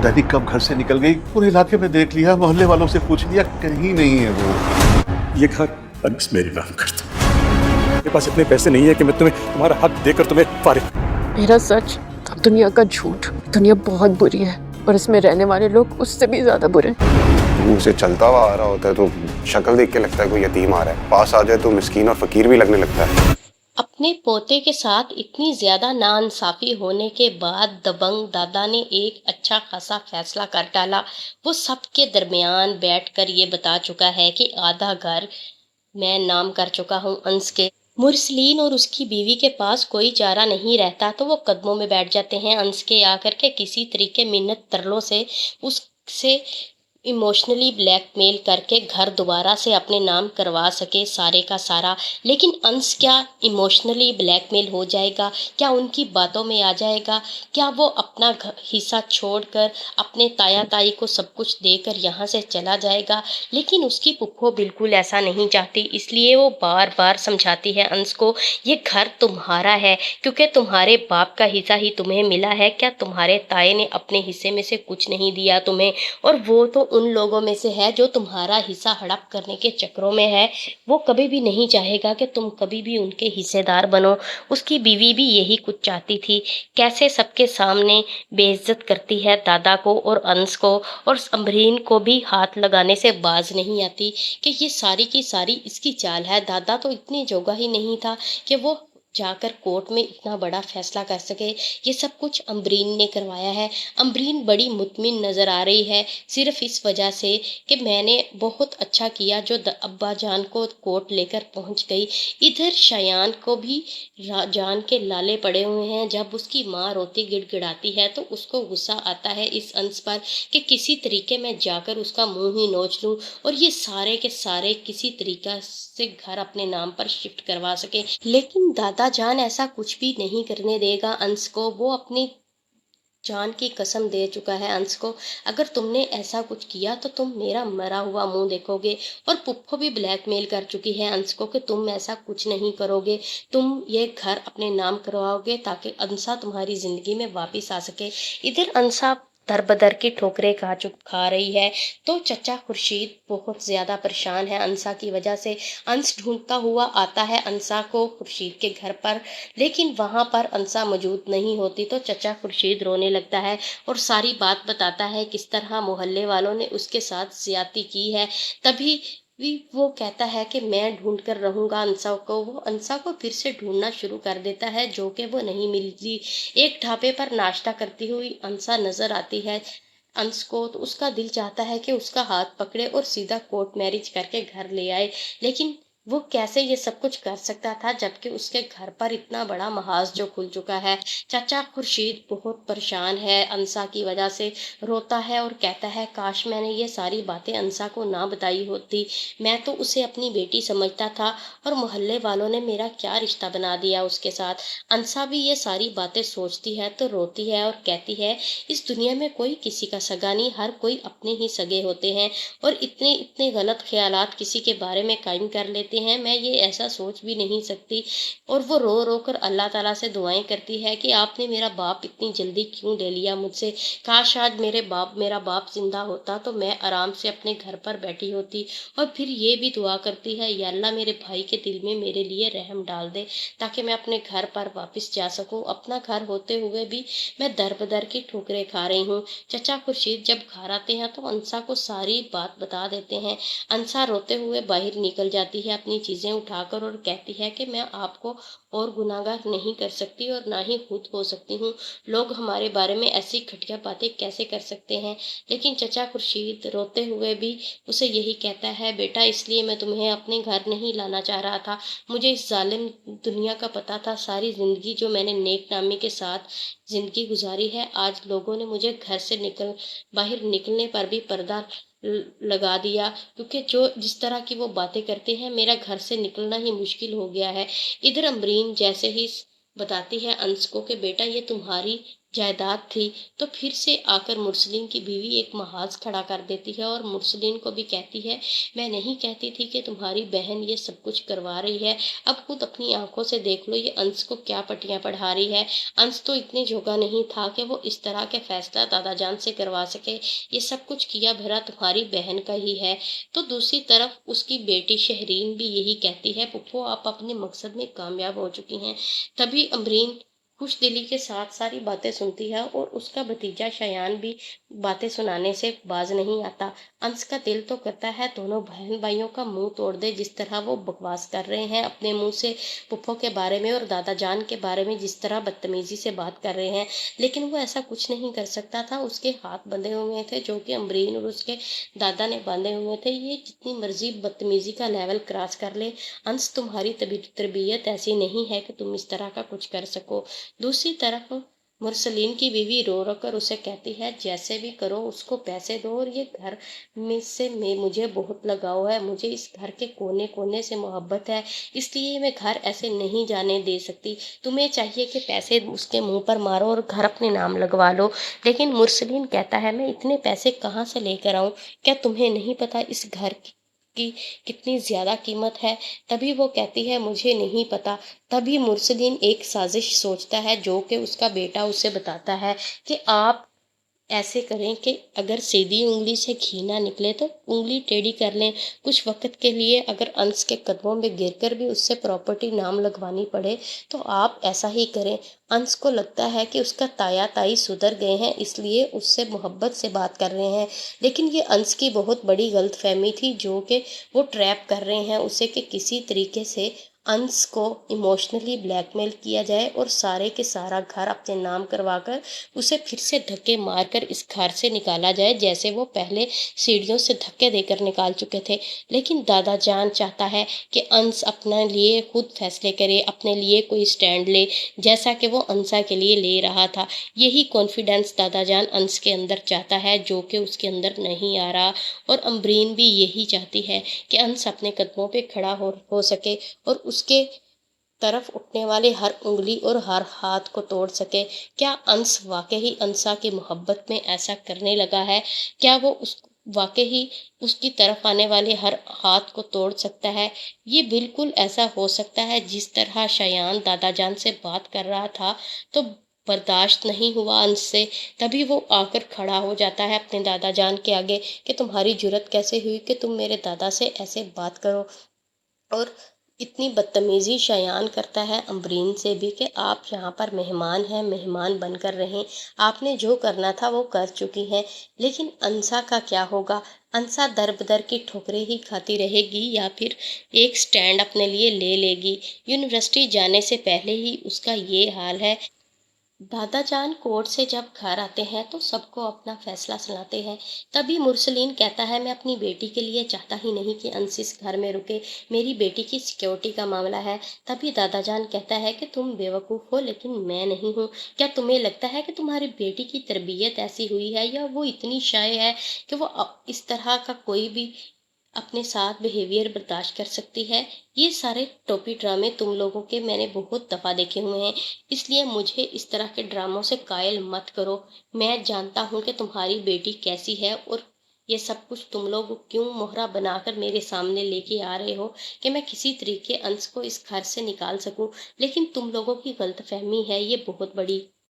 पता नहीं कब घर से निकल गई, पूरे इलाके में देख लिया, मोहल्ले वालों से पूछ लिया, कहीं नहीं है वो। ये घर अंस मेरे नाम करता। मेरे पास इतने पैसे नहीं है कि मैं तुम्हारा हक देकर तुम्हें फारिग। मेरा सच तो दुनिया का झूठ। दुनिया बहुत बुरी है और इसमें रहने वाले लोग उससे भी ज्यादा बुरे। मुंह से चलता हुआ आ रहा होता है तो शक्ल देख के लगता है कोई यतीम आ रहा है, पास आ जाए तो मिस्कीन और फकीर भी लगने लगता है। अपने पोते के साथ इतनी ज्यादा नाइंसाफी होने के बाद दबंग दादा ने एक अच्छा खासा फैसला कर डाला। वो सबके दरमियान बैठकर ये बता चुका है कि आधा घर मैं नाम कर चुका हूँ अंश के। मुरसलीन और उसकी बीवी के पास कोई चारा नहीं रहता तो वो कदमों में बैठ जाते हैं अंश के, आकर के किसी तरीके मिन्नत तरलों से उससे इमोशनली ब्लैकमेल करके घर दोबारा से अपने नाम करवा सके सारे का सारा। लेकिन अंश क्या इमोशनली ब्लैकमेल हो जाएगा? क्या उनकी बातों में आ जाएगा? क्या वो अपना हिस्सा छोड़कर अपने ताया ताई को सब कुछ देकर यहाँ से चला जाएगा? लेकिन उसकी पुप्पो बिल्कुल ऐसा नहीं चाहती, इसलिए वो बार बार समझाती है अंश को, ये घर तुम्हारा है क्योंकि तुम्हारे बाप का हिस्सा ही तुम्हें मिला है। क्या तुम्हारे ताए ने अपने हिस्से में से कुछ नहीं दिया तुम्हें? और वो तो उन लोगों में से है जो तुम्हारा हिस्सा हड़प करने के चक्रों में है। वो कभी भी नहीं चाहेगा कि तुम कभी भी उनके हिस्सेदार बनो। उसकी बीवी भी यही कुछ चाहती थी। कैसे सबके सामने बेइज्जत करती है दादा को और अंश को, और अमरीन को भी हाथ लगाने से बाज नहीं आती कि ये सारी की सारी इसकी चाल है। दादा तो इतने जोगा ही नहीं था कि वो जाकर कोर्ट में इतना बड़ा फैसला कर सके। ये सब कुछ अमरीन ने करवाया है। अमरीन बड़ी मुतमिन नज़र आ रही है सिर्फ इस वजह से कि मैंने बहुत अच्छा किया जो अब्बा जान को कोर्ट लेकर पहुंच गई। इधर शयान को भी जान के लाले पड़े हुए हैं। जब उसकी माँ रोती गिड़गिड़ाती है तो उसको गुस्सा आता है इस अंश पर कि किसी तरीके में जाकर उसका मुंह ही नोच लूं और ये सारे के सारे किसी तरीका से घर अपने नाम पर शिफ्ट करवा सके। लेकिन दादा जान ऐसा कुछ भी नहीं करने देगा अंश को। वो अपनी जान की कसम दे चुका है अंश को, अगर तुमने ऐसा कुछ किया तो तुम मेरा मरा हुआ मुंह देखोगे। और पुप्पो भी ब्लैकमेल कर चुकी है अंश को कि तुम ऐसा कुछ नहीं करोगे, तुम ये घर अपने नाम करवाओगे ताकि अंशा तुम्हारी जिंदगी में वापस आ सके। इधर अंशा दर बदर की ठोकरें खा रही है तो चचा खुर्शीद बहुत ज़्यादा परेशान है अंशा की वजह से। अंश ढूंढता हुआ आता है अंशा को खुर्शीद के घर पर, लेकिन वहाँ पर अंशा मौजूद नहीं होती तो चचा खुर्शीद रोने लगता है और सारी बात बताता है किस तरह मोहल्ले वालों ने उसके साथ ज्यादती की है। तभी भी वो कहता है कि मैं ढूंढ कर रहूँगा अंशा को। वो अंशा को फिर से ढूंढना शुरू कर देता है जो कि वो नहीं मिलती। एक ढाबे पर नाश्ता करती हुई अंशा नजर आती है अंश को तो उसका दिल चाहता है कि उसका हाथ पकड़े और सीधा कोर्ट मैरिज करके घर ले आए। लेकिन वो कैसे ये सब कुछ कर सकता था जबकि उसके घर पर इतना बड़ा महाज जो खुल चुका है। चाचा खुर्शीद बहुत परेशान है अंशा की वजह से, रोता है और कहता है काश मैंने ये सारी बातें अंशा को ना बताई होती। मैं तो उसे अपनी बेटी समझता था और मोहल्ले वालों ने मेरा क्या रिश्ता बना दिया उसके साथ। अंशा भी ये सारी बातें सोचती है तो रोती है और कहती है इस दुनिया में कोई किसी का सगा नहीं, हर कोई अपने ही सगे होते हैं और इतने इतने गलत ख्यालात किसी के बारे में कायम कर लेते हैं, मैं ये ऐसा सोच भी नहीं सकती। और वो रो रो कर अल्लाह ताला से दुआएं करती है कि आपने मेरा बाप इतनी जल्दी क्यों ले लिया मुझसे। काश आज मेरा बाप जिंदा होता तो मैं आराम से अपने घर पर बैठी होती। और फिर ये भी दुआ करती है या अल्लाह मेरे भाई के दिल में मेरे लिए रहम डाल दे ताकि मैं अपने घर पर वापस जा सकूं। अपना घर होते हुए भी मैं दर बदर की ठोकरें खा रही हूँ। चचा खुर्शीद जब घर आते हैं तो अंशा को सारी बात बता देते हैं। अंशा रोते हुए बाहर निकल जाती है अपनी चीज़ें उठाकर और कहती है कि मैं आपको और गुनाहगार नहीं कर सकती और ना ही खुद हो सकती हूँ। लोग हमारे बारे में ऐसी घटिया बातें कैसे कर सकते हैं। लेकिन चचा खुर्शीद रोते हुए भी उसे यही कहता है बेटा इसलिए मैं तुम्हें अपने घर नहीं लाना चाह रहा था, मुझे इस जालिम दुनिया का पता था। सारी ज़िंदगी जो मैंने नेक नामी के साथ ज़िंदगी गुजारी है, आज लोगों ने मुझे घर से बाहर निकलने पर भी पर्दा लगा दिया क्योंकि जो जिस तरह की वो बातें करते हैं मेरा घर से निकलना ही मुश्किल हो गया है। इधर अमरीन जैसे ही बताती है अंश को कि बेटा ये तुम्हारी जायदाद थी, तो फिर से आकर मुरसलीन की बीवी एक महाज खड़ा कर देती है और मुरसलीन को भी कहती है, मैं नहीं कहती थी कि तुम्हारी बहन ये सब कुछ करवा रही है, अब खुद अपनी आंखों से देख लो ये अंश को क्या पट्टियां पढ़ा रही है। अंश तो इतने जोगा नहीं था कि वो इस तरह के फैसला दादा जान से करवा सके, ये सब कुछ किया भरा तुम्हारी बहन का ही है। तो दूसरी तरफ उसकी बेटी शहरीन भी यही कहती है, पुप्पो आप अपने मकसद में कामयाब हो चुकी हैं। तभी अमरीन खुश दिली के साथ सारी बातें सुनती है और उसका भतीजा शयान भी बातें सुनाने से बाज नहीं आता। अंश का दिल तो करता है दोनों बहन भाइयों का मुंह तोड़ दे, जिस तरह वो बकवास कर रहे हैं अपने मुंह से पुप्पो के बारे में और दादा जान के बारे में जिस तरह बदतमीजी से बात कर रहे हैं, लेकिन वो ऐसा कुछ नहीं कर सकता था। उसके हाथ बंधे हुए थे जो कि अमरीन और उसके दादा ने बांधे हुए थे। ये जितनी मर्जी बदतमीजी का लेवल क्रॉस कर ले, अंश तुम्हारी तरबियत ऐसी नहीं है कि तुम इस तरह का कुछ कर सको। दूसरी तरफ मुरसलीन की बीवी रो रो कर उसे कहती है, जैसे भी करो उसको पैसे दो और ये घर में से मुझे बहुत लगाव है, मुझे इस घर के कोने कोने से मोहब्बत है, इसलिए मैं घर ऐसे नहीं जाने दे सकती। तुम्हें चाहिए कि पैसे उसके मुंह पर मारो और घर अपने नाम लगवा लो। लेकिन मुरसलीन कहता है, मैं इतने पैसे कहाँ से लेकर आऊँ, क्या तुम्हें नहीं पता इस घर की कितनी ज़्यादा कीमत है। तभी वो कहती है, मुझे नहीं पता। तभी मुरसलीन एक साजिश सोचता है जो कि उसका बेटा उसे बताता है कि आप ऐसे करें कि अगर सीधी उंगली से घी ना निकले तो उंगली टेढ़ी कर लें। कुछ वक्त के लिए अगर अंश के कदमों में गिरकर भी उससे प्रॉपर्टी नाम लगवानी पड़े तो आप ऐसा ही करें। अंश को लगता है कि उसका ताया ताई सुधर गए हैं, इसलिए उससे मोहब्बत से बात कर रहे हैं, लेकिन ये अंश की बहुत बड़ी गलतफहमी थी जो कि वो ट्रैप कर रहे हैं उसे कि किसी तरीके से अंश को इमोशनली ब्लैकमेल किया जाए और सारे के सारा घर अपने नाम करवाकर उसे फिर से धक्के मारकर इस घर से निकाला जाए, जैसे वो पहले सीढ़ियों से धक्के देकर निकाल चुके थे। लेकिन दादा जान चाहता है कि अंश अपने लिए खुद फैसले करे, अपने लिए कोई स्टैंड ले, जैसा कि वो अंशा के लिए ले रहा था। यही कॉन्फिडेंस दादा जान अंश के अंदर चाहता है जो कि उसके अंदर नहीं आ रहा। और अमरीन भी यही चाहती है कि अंश अपने कदमों पे खड़ा हो सके और उसके तरफ उठने वाले हर उंगली और हर हाथ को तोड़ सके। क्या अंश वाकई अंशा की मोहब्बत में ऐसा करने लगा है? क्या वो उस वाकई उसकी तरफ आने वाले हर हाथ को तोड़ सकता है? ये बिल्कुल ऐसा हो सकता है जिस तरह शयान दादा जान से बात कर रहा था तो बर्दाश्त नहीं हुआ अंश से। तभी वो आकर खड़ा हो जाता है अपने दादा जान के आगे कि तुम्हारी जुर्रत कैसे हुई कि तुम मेरे दादा से ऐसे बात करो। और इतनी बदतमीजी शयान करता है अमरीन से भी कि आप यहाँ पर मेहमान हैं, मेहमान बनकर रहें, आपने जो करना था वो कर चुकी हैं। लेकिन अंसा का क्या होगा? अंसा दर बदर की ठोकरें ही खाती रहेगी या फिर एक स्टैंड अपने लिए ले लेगी? यूनिवर्सिटी जाने से पहले ही उसका ये हाल है। दादा जान कोर्ट से जब घर आते हैं तो सबको अपना फैसला सुनाते हैं। तभी मुरसलीन कहता है, मैं अपनी बेटी के लिए चाहता ही नहीं कि अंश इस घर में रुके, मेरी बेटी की सिक्योरिटी का मामला है। तभी दादा जान कहता है कि तुम बेवकूफ़ हो लेकिन मैं नहीं हूँ। क्या तुम्हें लगता है कि तुम्हारी बेटी की तरबियत ऐसी हुई है या वो इतनी शाय है कि वो इस तरह का कोई भी अपने साथ बिहेवियर बर्दाश्त कर सकती है? ये सारे टोपी ड्रामे तुम लोगों के मैंने बहुत दफ़ा देखे हुए हैं, इसलिए मुझे इस तरह के ड्रामों से कायल मत करो। मैं जानता हूँ कि तुम्हारी बेटी कैसी है और ये सब कुछ तुम लोग क्यों मोहरा बनाकर मेरे सामने लेके आ रहे हो कि मैं किसी तरीके अंश को इस घर से निकाल सकूं। लेकिन तुम लोगों की गलतफहमी है ये बहुत बड़ी।